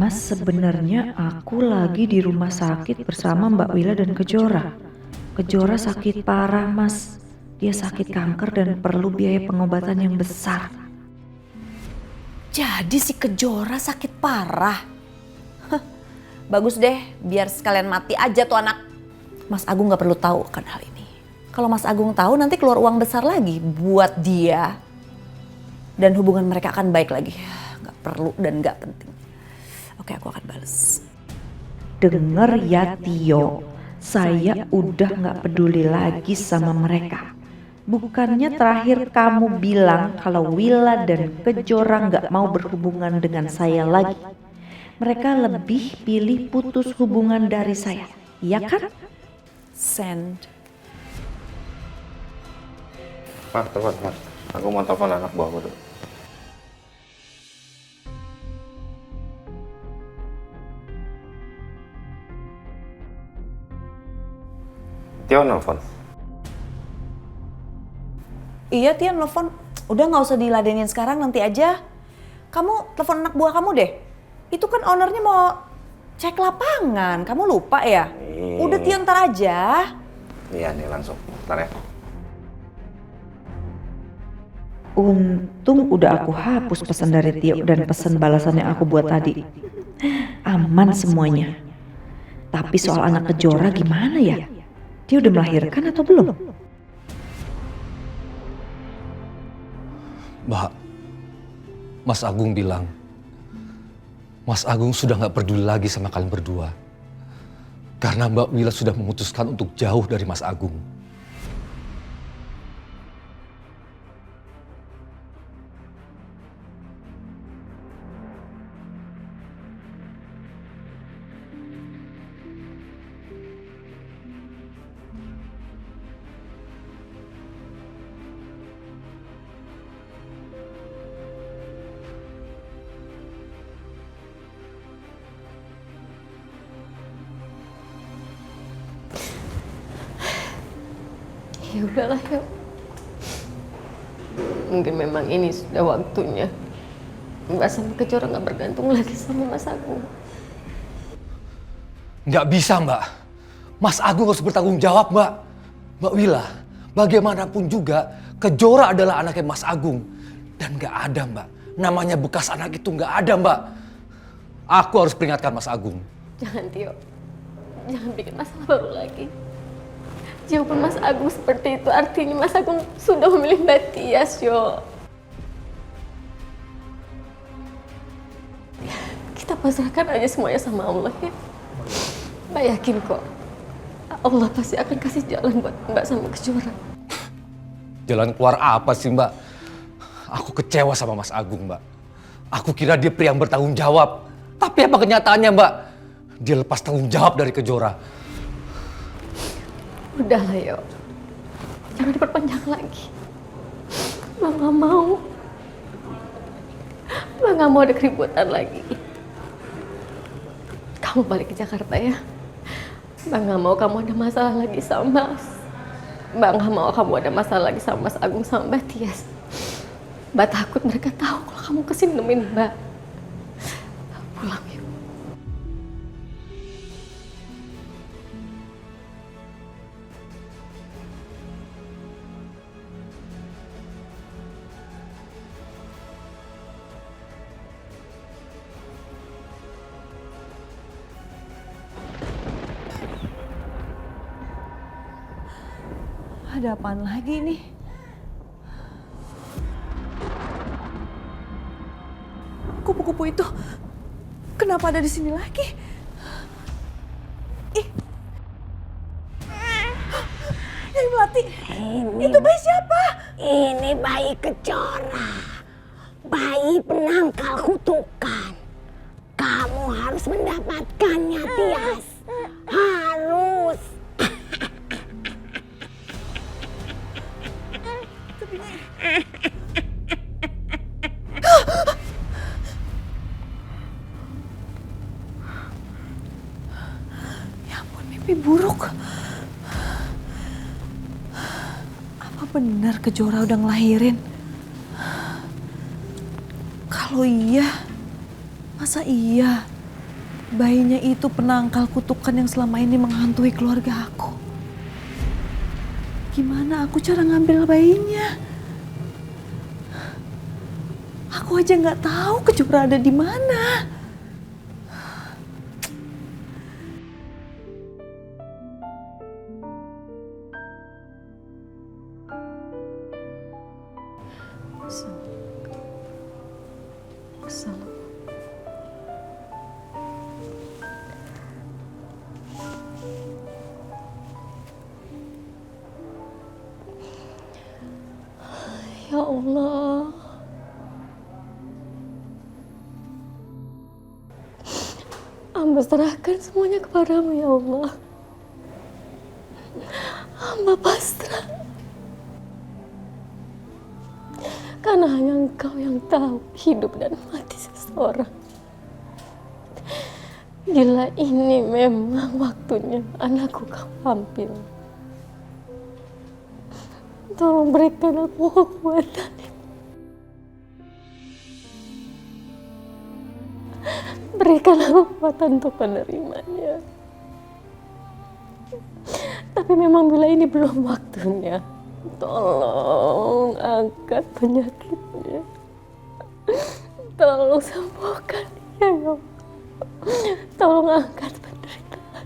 Mas, sebenarnya aku lagi di rumah sakit bersama Mbak Wila dan Kejora. Kejora sakit parah, Mas. Dia sakit kanker dan perlu biaya pengobatan yang besar. Jadi si Kejora sakit parah. Hah, bagus deh, biar sekalian mati aja tuh anak. Mas Agung gak perlu tahu kan hal ini. Kalau Mas Agung tahu nanti keluar uang besar lagi buat dia. Dan hubungan mereka akan baik lagi. Gak perlu dan gak penting. Oke, aku akan bales. Dengar ya Tio, saya udah gak peduli lagi sama mereka. Bukannya terakhir kamu bilang kalau Wila dan Kejora gak mau berhubungan dengan saya lagi. Mereka lebih pilih putus hubungan dari saya, iya kan? Send. Telepon. Aku mau telepon anak buahku tuh. Tio nelfon. Iya Tia nelfon. Udah gak usah diladenin sekarang, nanti aja. Kamu telepon anak buah kamu deh. Itu kan ownernya mau cek lapangan. Kamu lupa ya? Udah Tia ntar aja. Iya nih langsung. Bentar ya. Untung udah aku hapus pesan dari Tio dan pesan balasan yang aku buat tadi. Aman semuanya. Tapi soal anak Kejora gimana ya? Dia udah melahirkan atau belum? Mbak, Mas Agung bilang, Mas Agung sudah gak peduli lagi sama kalian berdua. Karena Mbak Wila sudah memutuskan untuk jauh dari Mas Agung. Ya udahlah yuk. Mungkin memang ini sudah waktunya. Mbak sama Kejora nggak bergantung lagi sama Mas Agung. Nggak bisa Mbak. Mas Agung harus bertanggung jawab Mbak. Mbak Wila, bagaimanapun juga Kejora adalah anaknya Mas Agung. Dan nggak ada Mbak. Namanya bekas anak itu nggak ada Mbak. Aku harus peringatkan Mas Agung. Jangan Tio. Jangan bikin masalah baru lagi. Jawaban Mas Agung seperti itu artinya Mas Agung sudah memilih Mbak Tias, yo. Kita pasrahkan aja semuanya sama Allah ya. Mbak yakin kok, Allah pasti akan kasih jalan buat Mbak sama Kejora. Jalan keluar apa sih Mbak? Aku kecewa sama Mas Agung Mbak. Aku kira dia pria yang bertanggung jawab. Tapi apa kenyataannya Mbak? Dia lepas tanggung jawab dari Kejora. Udahlah yo, jangan diperpanjang lagi. Mbak nggak mau. Mbak nggak mau ada keributan lagi. Kamu balik ke Jakarta ya. Mbak nggak mau kamu ada masalah lagi sama Mas. Mbak nggak mau kamu ada masalah lagi sama Mas Agung sama Mbak Tias. Mbak takut mereka tahu kalau kamu kesini nemenin Mbak. Pulang yuk. Ada apaan lagi nih? Kupu-kupu itu kenapa ada di sini lagi? Ih. Nyai Melati, itu bayi siapa? Ini bayi Kejora, bayi penangkal kutukan. Kamu harus mendapatkannya, Tias. Harus. Ya ampun, mimpi buruk. Apa benar Kejora udah ngelahirin? Kalau iya, masa iya Bayinya itu penangkal kutukan yang selama ini menghantui keluarga aku. Gimana aku cara ngambil bayinya? Aku aja nggak tahu Kejora ada di mana. Ya Allah. Hamba serahkan semuanya kepadamu ya Allah. Hamba pasrah. Karena hanya Engkau yang tahu hidup dan mati seseorang. Bila ini memang waktunya anakku kau ambil. Tolong berikan aku kekuatan. Berikan aku kekuatan untuk menerimanya. Tapi memang bila ini belum waktunya, tolong angkat penyakitnya. Tolong sembuhkan dia, ya Allah. Tolong angkat penderitaan.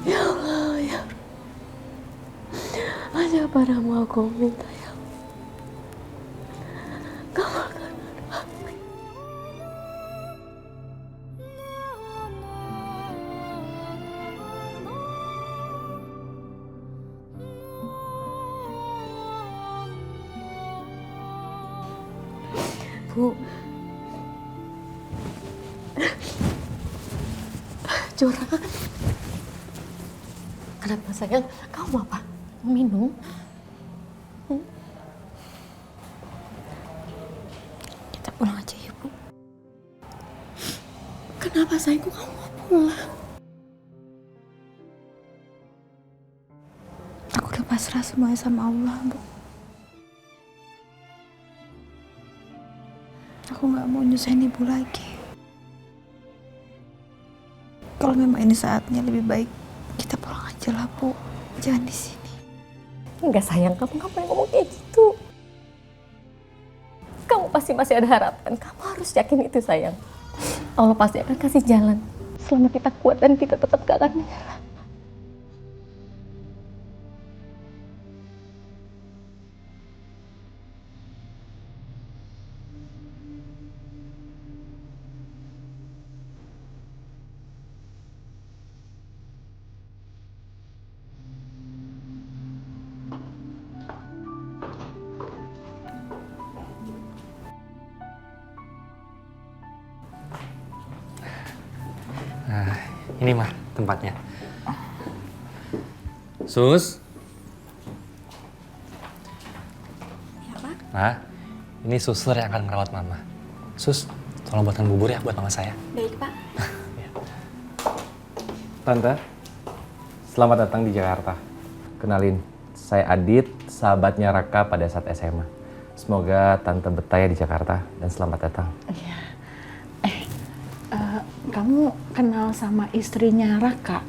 Ya Allah, ya Allah. Hanya padamu aku minta ya Allah. Kabulkan doaku. Bu. Jora. Kenapa sayang? Kau mau apa? Mau minum? Kita pulang aja ya, Bu. Kenapa sayang? Kok kamu mau pulang? Aku udah pasrah semuanya sama Allah, Bu. Aku nggak mau nyusahin ibu lagi. Kalau memang ini saatnya, lebih baik kita pulang aja lah, Bu. Jangan di sini. Enggak sayang, kamu nggak boleh ngomong kayak gitu. Kamu pasti masih ada harapan. Kamu harus yakin itu sayang. Allah pasti akan kasih jalan. Selama kita kuat dan kita tetap gak akan menyerah. Nah, ini mah tempatnya. Sus. Ya, Pak? Nah, ini suster yang akan merawat mama. Sus, tolong buatkan bubur ya buat mama saya. Baik, Pak. Tante, selamat datang di Jakarta. Kenalin, saya Adit, sahabatnya Raka pada saat SMA. Semoga Tante betah ya di Jakarta dan selamat datang. Kamu kenal sama istrinya Raka?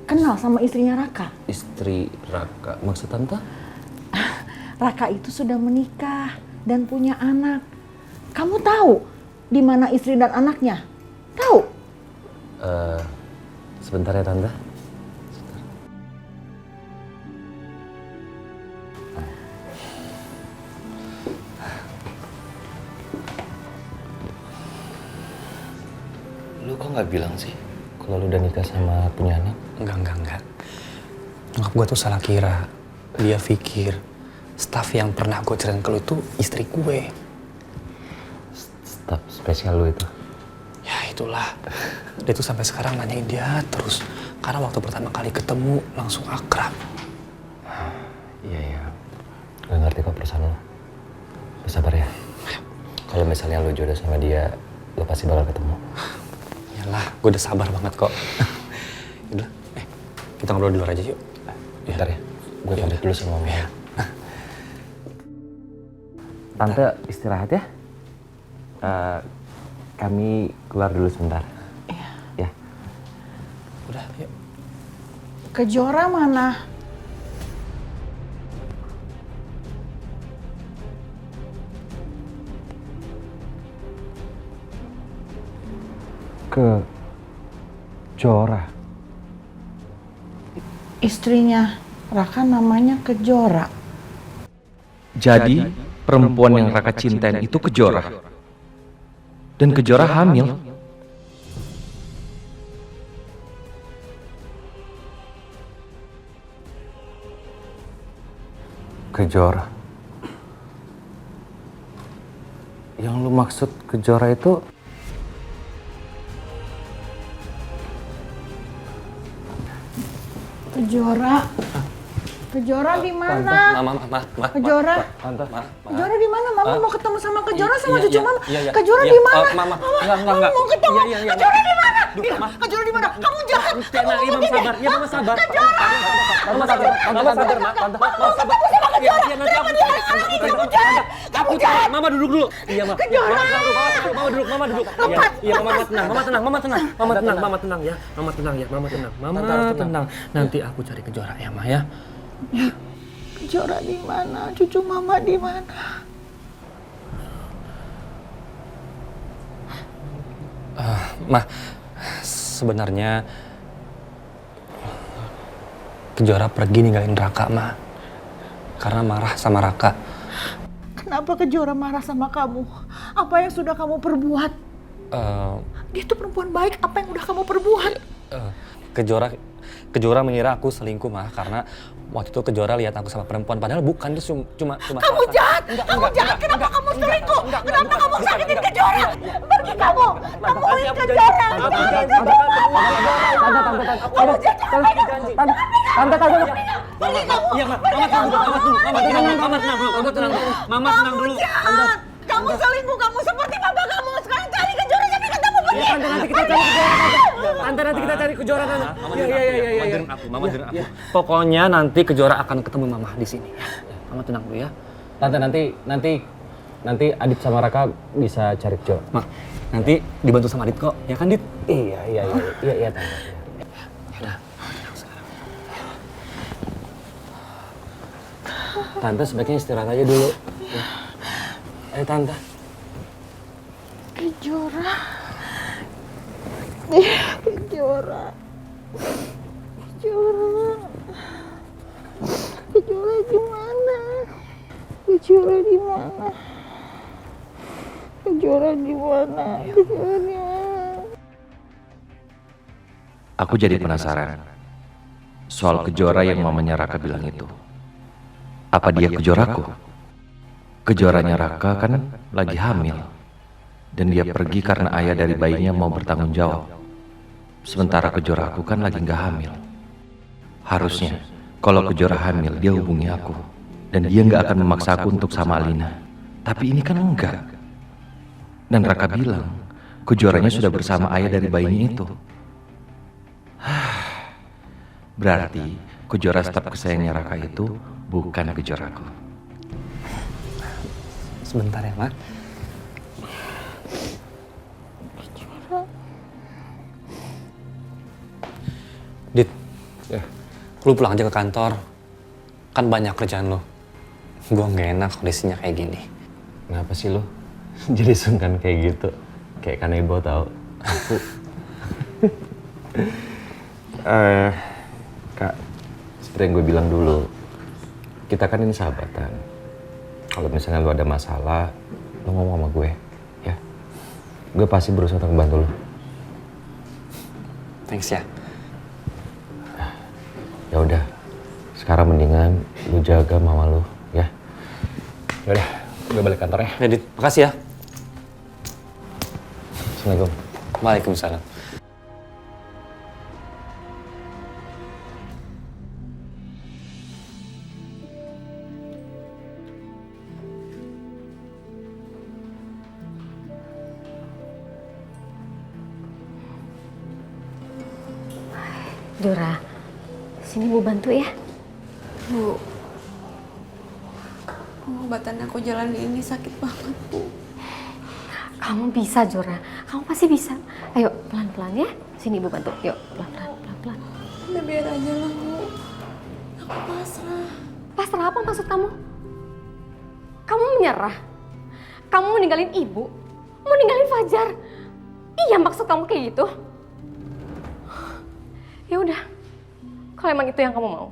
Kenal sama istrinya Raka? Istri Raka, maksud Tante? Raka itu sudah menikah dan punya anak. Kamu tahu di mana istri dan anaknya? Tahu? Sebentar ya Tante. Lu kok nggak bilang sih kalau lu udah nikah sama punya anak? Enggak. Nyokap gue tuh salah kira. Dia pikir staf yang pernah gue ceritain ke lu itu istri gue. Staf spesial lu itu? Ya itulah. Dia tuh sampai sekarang nanyain dia terus. Karena waktu pertama kali ketemu langsung akrab. Iya. Gue ngerti kok perasaan lu. Lu sabar ya. Kalau misalnya lu jodoh sama dia, lu pasti bakal ketemu. Yalah, gue udah sabar banget kok. Udah, kita ngobrol di luar aja yuk. Bentar ya, gue pamit dulu sama mama. Ya. Tante istirahat ya. Kami keluar dulu sebentar. Ya. Udah, yuk. Kejora mana? Kejora. Istrinya Raka namanya Kejora. Jadi perempuan yang Raka cintain itu Kejora. Dan Kejora hamil. Kejora. Yang lu maksud Kejora itu Kejora. Kejora di mana? Kejora. Kejora di mana? Mama mau ketemu sama Kejora sama cucu Mama. Kejora di mana? Mama mau ketemu. Kejora di mana? Kejora di mana? Kamu jahat. Mama sabar. Ya, Mama sabar. Kejora. Mama sabar, Ma. Tante, Mama sabar. Iya, nanti aku jahat. Aku jahat. Mama duduk dulu. Iya, Ma. Kejora. Mama duduk. Iya, Mama tenang. Mama tenang ya. Mama tenang. Nanti aku cari Kejora ya, Ma ya. Kejora di mana? Cucu Mama di mana? Ma, sebenarnya Kejora pergi ninggalin Raka, Ma. Karena marah sama Raka. Kenapa Kejora marah sama kamu? Apa yang sudah kamu perbuat? Dia tuh perempuan baik, apa yang udah kamu perbuat? Kejora mengira aku selingkuh, Ma, karena waktu itu Kejora lihat aku sama perempuan, padahal bukan, itu cuma Kamu jahat! Kamu jahat! Kenapa kamu selingkuh? Kenapa kamu sakitin Kejora? Pergi kamu! Temuin Kejora! Mama tenang dulu. Kamu selingkuh, kamu seperti papa kamu. Sekarang cari Kejora sampai ketemu. Nanti kita cari Kejora. Iya. Mama dengerin aku. Pokoknya nanti Kejora akan ketemu Mama di sini. Mama tenang dulu ya. Tante, nanti Adit sama Raka bisa cari Kejora. Ma, nanti dibantu sama Adit kok, ya kan Dit? Iya, Tante. Yaudah. Tante sebaiknya istirahat aja dulu. Ya. Ayo, Tante. Kejora. Kejora. Kejora di mana? Kejora di mana? Kejora di mana? Kejora di mana? Aku jadi penasaran soal Kejora yang mamanya Raka bilang itu. Apa dia Kejoraku? Kejoranya Raka kan lagi hamil. Dan dia pergi karena ayah dari bayinya mau bertanggung jawab. Sementara Kejoraku kan lagi gak hamil. Harusnya kalau Kejora hamil dia hubungi aku. Dan dia gak akan memaksa aku untuk sama Alina. Tapi ini kan enggak. Dan Raka bilang Kejoranya sudah bersama ayah dari bayinya itu. Berarti Kejora staf kesayangannya Raka itu bukan Kejoraku. Sebentar ya, Ma. Dit, Ya. lu pulang aja ke kantor. Kan banyak kerjaan lu. Gua nggak enak kondisinya kayak gini. Kenapa sih lo jadi sungkan kayak gitu? Kayak kanebo tau. Aku Kak, seperti yang gue bilang dulu, kita kan ini sahabatan. Kalau misalnya lo ada masalah, lo ngomong sama gue, ya. Gue pasti berusaha untuk membantu lo. Thanks ya. Ya udah, sekarang mendingan lu jaga mama lu, ya. Ya udah, gue balik kantor ya. Ya, Dit, makasih ya. Assalamualaikum. Waalaikumsalam. Dora, sini Bu bantu ya. Bu, pengobatan aku jalan ini sakit banget, Bu. Kamu bisa, Jora. Kamu pasti bisa. Ayo, pelan-pelan ya. Sini Ibu bantu. Yuk, pelan-pelan, pelan-pelan. Udah biar aja lah, Bu. Aku pasrah. Pasrah apa maksud kamu? Kamu menyerah? Kamu meninggalin Ibu? Mau ninggalin Fajar? Iya, maksud kamu kayak gitu? Ya udah. Kalau emang itu yang kamu mau.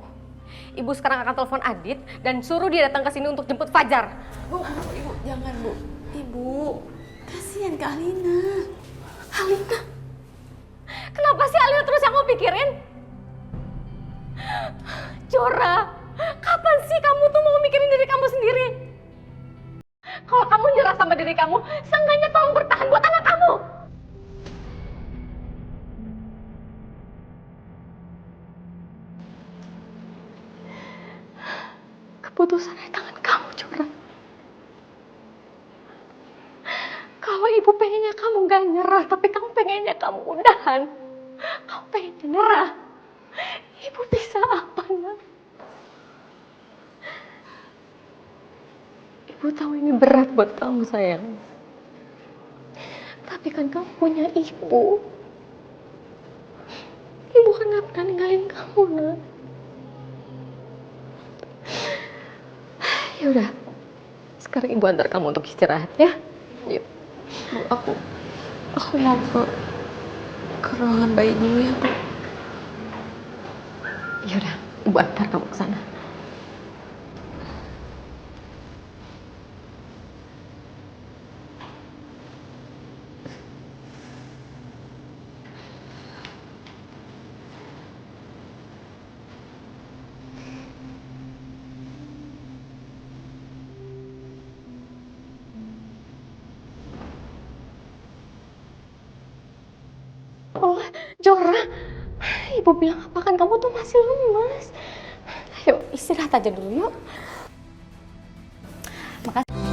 Ibu sekarang akan telepon Adit dan suruh dia datang ke sini untuk jemput Fajar. Bu, Ibu, jangan, Bu. Ibu, kasihan ke Alina. Alina? Kenapa sih Alina terus yang kamu pikirin? Jora, kapan sih kamu tuh mau mikirin diri kamu sendiri? Kalau kamu nyerah sama diri kamu, seenggaknya tolong bertahan buat anak kamu. Keputusan di tangan kamu, Jora. Kalau ibu pengennya kamu gak nyerah, tapi kamu pengennya kamu udahan. Kamu pengennya nyerah. Ibu bisa apa, nak? Ibu tahu ini berat buat kamu, sayang. Tapi kan kamu punya ibu. Ibu kan gak pernah ninggalin kamu, nak. Ya udah, sekarang ibu antar kamu untuk istirahat ya. Yuk. Bu, aku mau ke ruangan bayi dulu ya, Bu. Ya udah, ibu antar kamu ke sana. Oh, Jora, ibu bilang apa kan kamu tuh masih lemas. Ayo istirahat aja dulu yuk. Makasih.